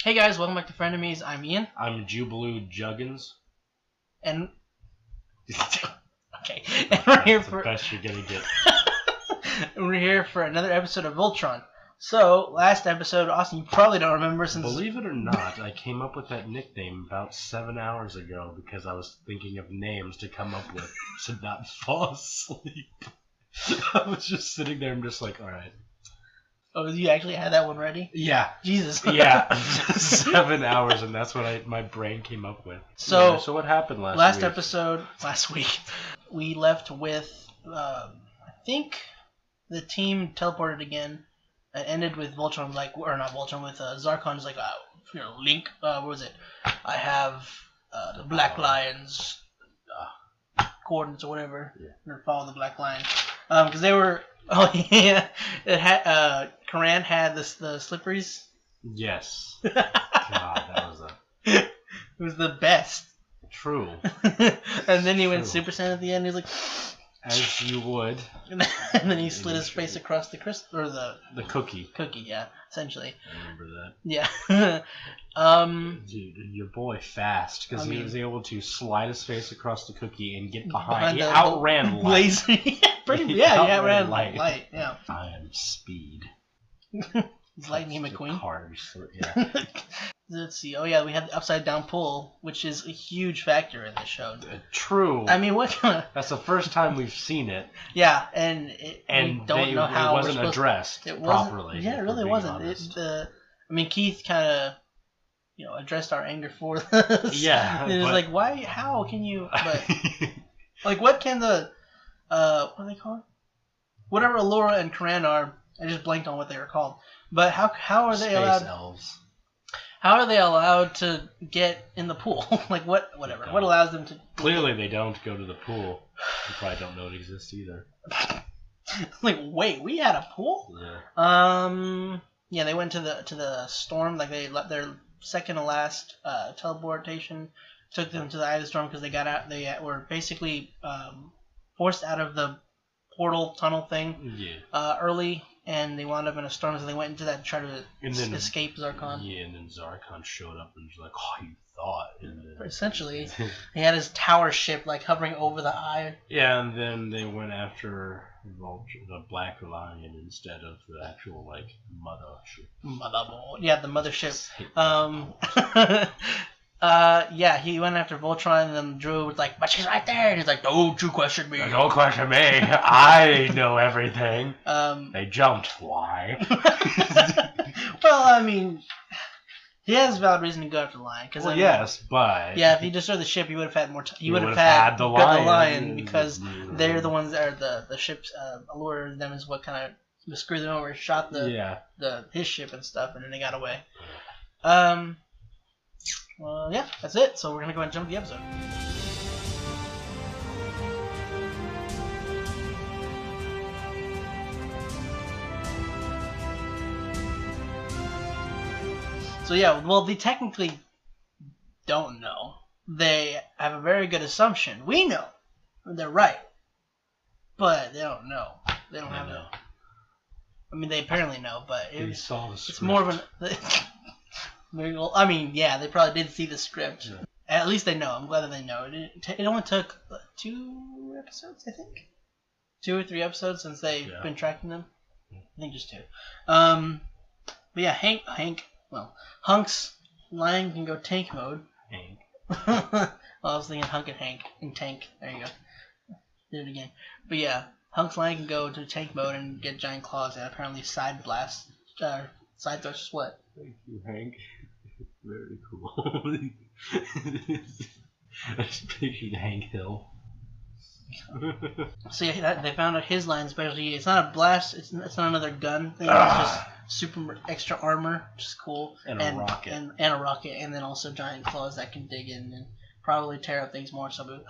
Hey guys, welcome back to Frenemies. I'm Ian. I'm Jubilee Juggins. And okay, and we're here for the best you're gonna get. We're here for another episode of Voltron. So last episode, Austin, you probably don't remember since. Believe it or not, I came up with that nickname about 7 hours ago because I was thinking of names to come up with to not fall asleep. I was just sitting there and just like, all right. Oh, you actually had that one ready? Yeah. Jesus. Yeah. 7 hours, and that's what my brain came up with. So, so what happened last week? Last week, we left with, I think the team teleported again. It ended with Voltron, with Zarkon's like, Link, what was it? I have the Black Lions coordinates or whatever. Yeah. Or follow the Black Lion. Because they were, oh yeah, it had, Karan had the slipperies. Yes. God, that was it was the best. True. And then he went Super Saiyan at the end. He was like, as you would. And then he slid his face across the crystal, or the cookie. Cookie, yeah, essentially. I remember that. Yeah. Dude, your boy fast because he was able to slide his face across the cookie and get behind he outran light. Laser. He outran light. Yeah. I am speed. He's Lightning McQueen. Cars, yeah. Let's see. Oh yeah, we had the upside down pull, which is a huge factor in the show. True. I mean, what? That's the first time we've seen it. Yeah, and we don't know how it wasn't addressed properly. Yeah, it really wasn't. I mean, Keith kind of, addressed our anger for this. Yeah. It was like, why? How can you? But like, what can the what are they called? Whatever Allura and Karan are. I just blanked on what they were called. But how are they allowed? Space elves. How are they allowed to get in the pool? Like whatever. What allows them to? Clearly, they don't go to the pool. You probably don't know it exists either. Like, wait, we had a pool? Yeah. Yeah, they went to the storm. Like they left their second to last teleportation. Took them to the eye of the storm because they got out. They were basically forced out of the portal tunnel thing. Yeah. Early. And they wound up in a storm, so they went into that and tried to escape Zarkon. Yeah, and then Zarkon showed up and was like, "Oh, you thought." And then, essentially, he had his tower ship like hovering over the eye. Yeah, and then they went after the Black Lion instead of the actual mothership. Yeah, the mothership. Yeah, he went after Voltron, and then Drew was like, "But she's right there," and he's like, "Don't you question me? Don't question me. I know everything." They jumped. Why? Well, I mean, he has valid reason to go after the lion. Yes, but if he destroyed the ship, he would have had more time. He would have had the lion because they're the ones that are the ships. Allura them is what kind of screwed them over. Shot his ship and stuff, and then they got away. Well, yeah, that's it. So we're going to go ahead and jump to the episode. So yeah, well, they technically don't know. They have a very good assumption. We know. They're right. But they don't know. They don't have no. I mean, they apparently know, but it's more of an... Well, I mean, yeah, they probably did see the script. Yeah. At least they know. I'm glad that they know. It only took 2 episodes, I think. 2 or 3 episodes since they've been tracking them. I think just 2. But yeah, Hunk's lion can go tank mode. Hank. Well, I was thinking Hunk and Hank and tank. There you go. Did it again. But yeah, Hunk's lion can go to tank mode and get giant claws and apparently side blast. Side thrust what? Thank you, Hank. Very cool. I just pictured Hank Hill. So yeah, they found out his line specialty. It's not a blast. It's not another gun thing. It's just super extra armor, which is cool. And a rocket. And a rocket, and then also giant claws that can dig in and probably tear up things more. So,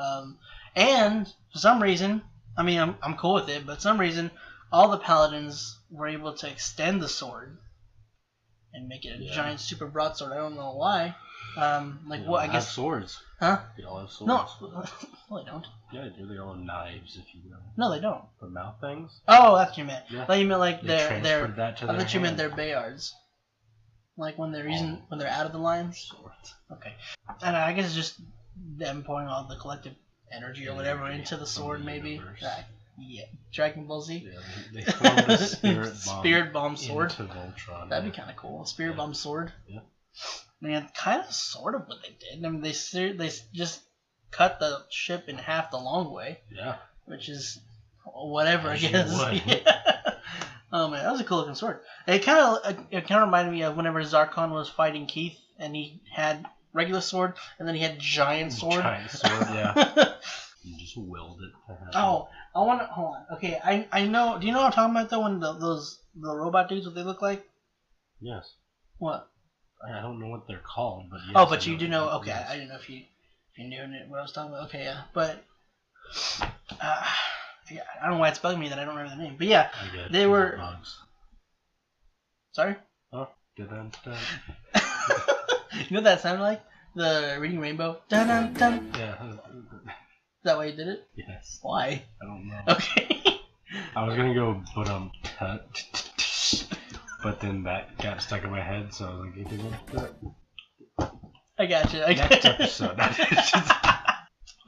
and for some reason, I mean, I'm cool with it, but for some reason, all the paladins were able to extend the sword and make it a giant super broadsword. I don't know why. I guess swords. Huh? They all have swords. No, they don't. Yeah, they do. They all have knives, if you will. No, they don't. For mouth things. Oh, that's what you meant. Yeah. I thought you meant like they transferred that to I their thought you meant hand. their Bayards. Like when they're out of the lines? Swords. Okay. And I guess it's just them pouring all the collective energy or whatever into the sword, maybe. Yeah. Dragon Ball Z? Yeah, they formed a spirit bomb sword. Into Voltron. That'd be kind of cool. A spirit bomb sword. Yeah. Man, kind of sort of what they did. I mean, they just cut the ship in half the long way. Yeah. Which is whatever, I guess. Yeah. Oh man, that was a cool looking sword. It kind of reminded me of whenever Zarkon was fighting Keith, and he had regular sword, and then he had giant sword. Giant sword, yeah. You just willed it to happen. Oh, I want to hold on. Okay, I know. Do you know what I'm talking about though? When the robot dudes, what they look like? Yes. What? I don't know what they're called, but yes, oh, but you do know. Okay, yes. I didn't know if you knew what I was talking about. Okay, yeah, but yeah, I don't know why it's bugging me that I don't remember the name. But yeah, they were. Bugs. Sorry. Oh, dun. You know what that sounded like? The Reading Rainbow. Dun dun dun. Yeah. Is that why you did it? Yes. Why? I don't know. Okay. I was gonna go but then that got stuck in my head, so I was like, I got you. Next episode. But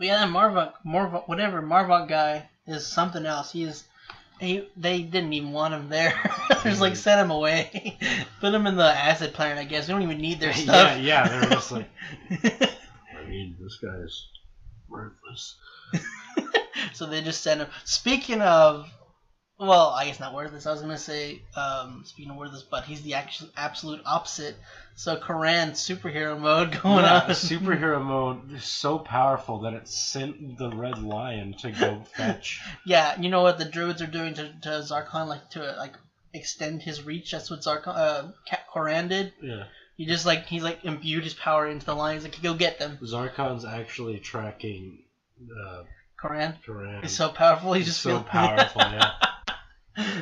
yeah, that Marvok guy is something else. They didn't even want him there. Just like sent him away. Put him in the acid planet, I guess. We don't even need their stuff. Yeah, they were just like, I mean, this guy's worthless. So they just sent him. Speaking of, well, I guess not worthless. I was gonna say, speaking of worthless, but he's the absolute opposite. So Karan's superhero mode going on. Superhero mode is so powerful that it sent the Red Lion to go fetch. Yeah, you know what the druids are doing to Zarkon, like to extend his reach. That's what Karan did. Yeah. He's imbued his power into the lion. He's like, go get them. Zarkon's actually tracking. Karan. He's so powerful. He's just so powerful. Yeah.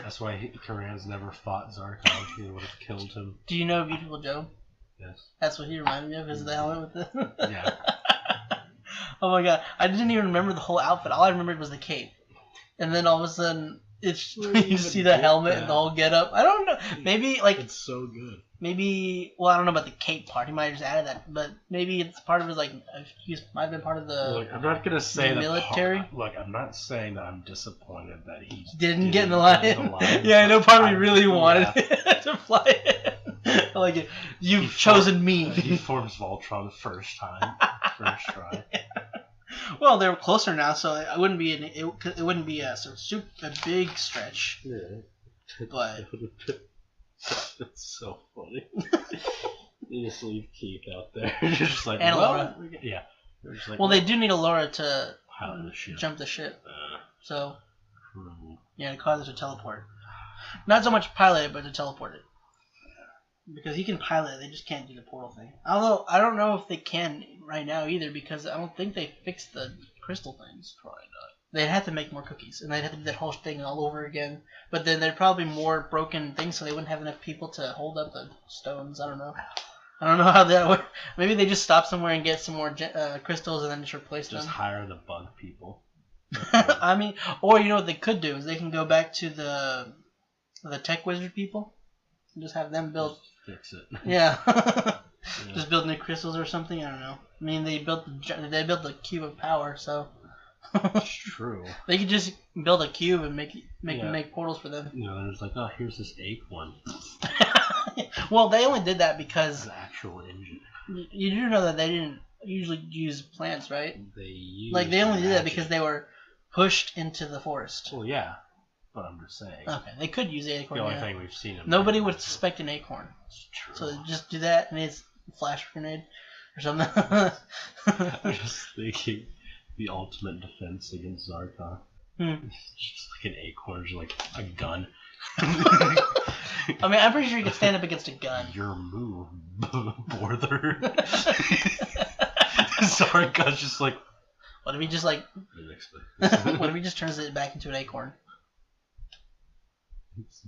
That's why Karan's never fought Zarkon. He would have killed him. Do you know Beautiful Joe? Yes. That's what he reminded me of, because of the helmet with the... Yeah. Oh my god. I didn't even remember the whole outfit. All I remembered was the cape. And then all of a sudden, you just see the helmet and the whole getup. I don't know. Maybe, it's so good. Maybe, well, I don't know about the cape part. He might have just added that. But maybe it's part of his, he might have been part of the Look, I'm not going to say military. Look, I'm not saying that I'm disappointed that he didn't get in the line. Yeah, I know part of me really wanted to fly it. I like it. You've chosen me. He forms Voltron first time. First try. Yeah. Well, they're closer now, so it wouldn't be it wouldn't be a big stretch. Yeah. But that's so funny. You just leave Keith out there. You're just like, and Allura. Yeah. Well, they do need Allura to jump the ship. So, yeah, to cause it to teleport. Not so much pilot it, but to teleport it. Because he can pilot it, they just can't do the portal thing. Although, I don't know if they can right now either, because I don't think they fixed the crystal things. Probably not. They'd have to make more cookies, and they'd have to do that whole thing all over again. But then there'd probably be more broken things, so they wouldn't have enough people to hold up the stones. I don't know. I don't know how that would... Maybe they just stop somewhere and get some more crystals and then just replace them. Just hire the bug people. I mean, or you know what they could do is they can go back to the tech wizard people and just have them build... Fix it. Yeah. Just build new crystals or something. I don't know. I mean, they built the cube of power, so. It's true. They could just build a cube and make portals for them. You know, they're just like, oh, here's this acorn. Well, they only did that because the actual engine. You do know that they didn't usually use plants, right? They only did that because they were pushed into the forest. Well, yeah. But I'm just saying. Okay, they could use the acorn. The only thing we've seen them. Nobody would suspect an acorn. It's true. So just do that, and it's a flash grenade or something. I'm just thinking the ultimate defense against Zarkon. It's just like an acorn, just like a gun. I mean, I'm pretty sure you could stand up against a gun. Your move, Borther. Zarkon's just like. What if he just what if he just turns it back into an acorn?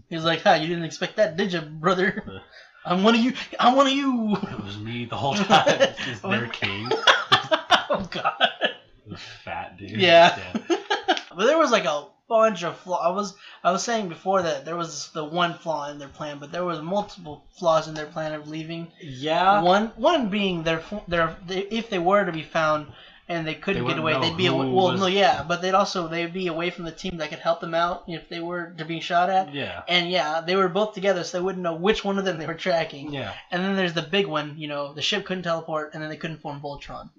He's like, you didn't expect that, did you, brother? I'm one of you. It was me the whole time. He's their king. Oh, God. The fat dude. Yeah. But there was bunch of flaws. I was saying before that there was the one flaw in their plan, but there was multiple flaws in their plan of leaving. Yeah. One being if they were to be found and they couldn't get away, they'd be away. Well, no, yeah, but they'd be away from the team that could help them out if they were to be shot at. Yeah. And yeah, they were both together, so they wouldn't know which one of them they were tracking. Yeah. And then there's the big one, the ship couldn't teleport, and then they couldn't form Voltron.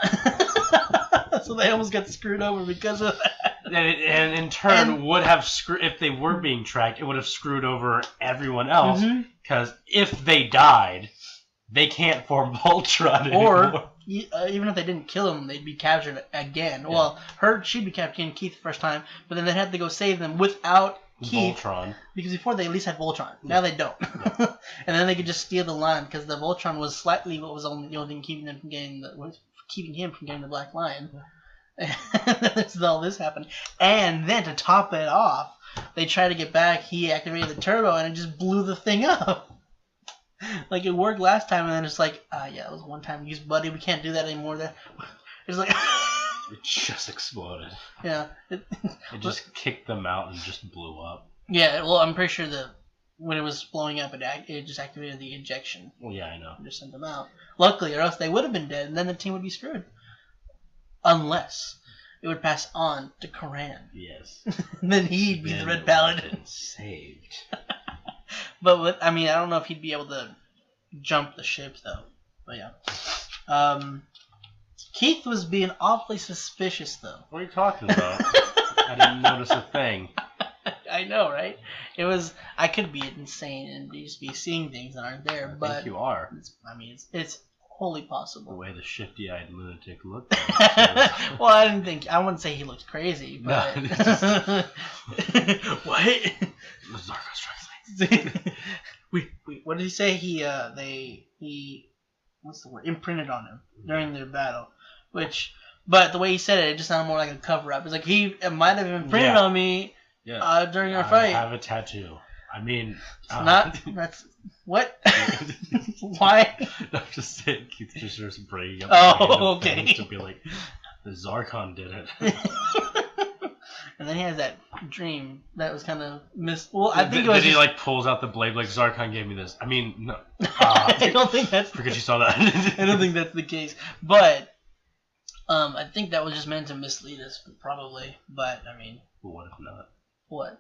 Yeah. So they almost got screwed over because of that. And in turn would have screwed, if they were being tracked, it would have screwed over everyone else. Because if they died, they can't form Voltron anymore. Or even if they didn't kill him, they'd be captured again. Yeah. Well, she'd be capturing Keith the first time, but then they'd have to go save them without Keith. Voltron. Because before they at least had Voltron. Now they don't. Yeah. And then they could just steal the line because the Voltron was slightly what was only the only thing keeping him from getting the Black Lion. And so all this happened. And then to top it off, they tried to get back. He activated the turbo and it just blew the thing up. Like, it worked last time, and then it's like, yeah, it was one time use, buddy. We can't do that anymore. It's like... It just exploded. Yeah. It just kicked them out and just blew up. Yeah, well, I'm pretty sure that when it was blowing up, it just activated the ejection. Well, yeah, I know. And just sent them out. Luckily, or else they would have been dead, and then the team would be screwed. Unless it would pass on to Karan. Yes. Then he'd be the Red Paladin. Saved. But I don't know if he'd be able to jump the ship though. But yeah. Keith was being awfully suspicious though. What are you talking about? I didn't notice a thing. I know, right? I could be insane and just be seeing things that aren't there, but I think you are. It's wholly possible. The way the shifty-eyed lunatic looked. Well, I wouldn't say he looked crazy, but no, what? Zarko strikes me. What did he say? He what's the word? Imprinted on him during their battle, but the way he said it just sounded more like a cover up. It's like it might have imprinted on me during our fight. I have a tattoo. That's what? Why? I'm just saying, Keith just starts bringing up. Oh, okay. To be like, the Zarkon did it. And then he has that dream that was kind of Well, I think it was. He pulls out the blade like Zarkon gave me this. No. I don't think that's. Because you saw that. I don't think that's the case, but I think that was just meant to mislead us, probably. But Well, what if not? What?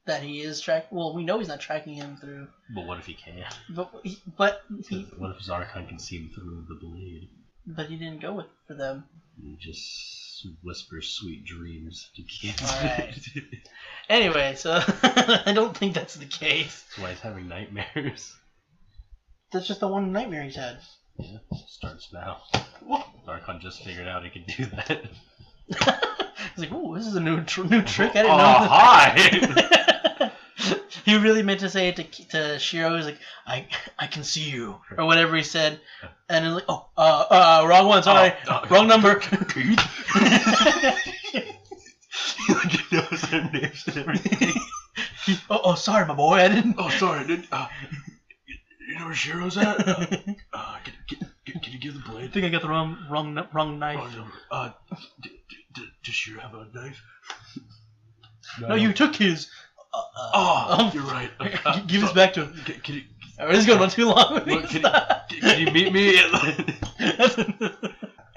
That he is tracking. Well, we know he's not tracking him through. But what if he can? But what if Zarkon can see him through the blade? But he didn't go for them. He just whispers sweet dreams to kids. Alright. Anyway, so I don't think that's the case. That's why he's having nightmares. That's just the one nightmare he's had. Yeah, starts now. Zarkon just figured out he could do that. He's like, ooh, this is a new trick. I didn't know. Hi! He really meant to say it to Shiro. He's like, I can see you, or whatever he said, and he's like, wrong one, sorry, wrong number. He knows their names and everything. Sorry, my boy, I didn't. Oh, sorry, you know where Shiro's at? Can you give the blade? I think I got the wrong knife. Wrong number. Does Shiro have a knife? No, you took his. You're right. Give this back to him. This is going on too long. Can you meet me?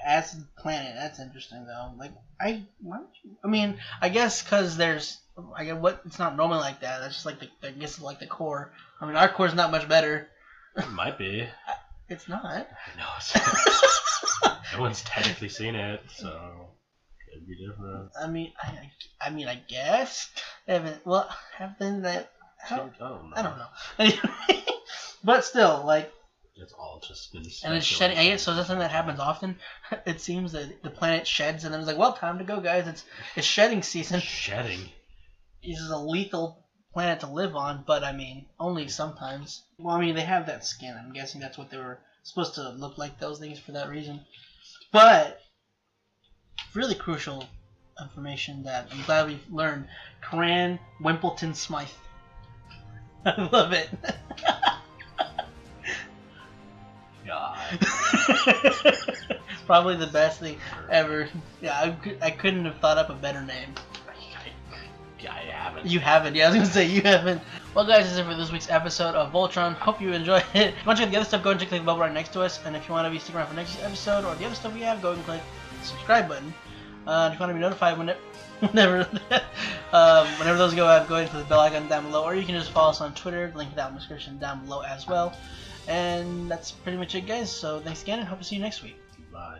Acid Planet. That's interesting though. Why don't you? I guess because there's. It's not normally like that. That's just like the core. Our core's not much better. It might be. It's not. No, no one's technically seen it, so. It'd be different. I guess. Have been that. I don't know. But still, it's all just been. And it's shedding. I guess so. That's something that happens often. It seems that the planet sheds, and then it's like, well, time to go, guys. It's shedding season. Shedding. This is a lethal planet to live on, but only sometimes. Well, they have that skin. I'm guessing that's what they were supposed to look like. Those things for that reason, but. Really crucial information that I'm glad we learned. Karan Wimpleton Smythe. I love it. God. Probably the best thing ever. Yeah, I couldn't have thought up a better name. Yeah, I haven't. You haven't. Yeah, I was gonna say you haven't. Well, guys, this is it for this week's episode of Voltron. Hope you enjoyed it. If you want to check the other stuff, go and click the bell right next to us. And if you want to be sticking around for next episode or the other stuff we have, go and click the subscribe button. If you want to be notified whenever those go out, go ahead and click the bell icon down below, or you can just follow us on Twitter. Link down in the description down below as well. And that's pretty much it, guys. So thanks again, and hope to see you next week. Bye.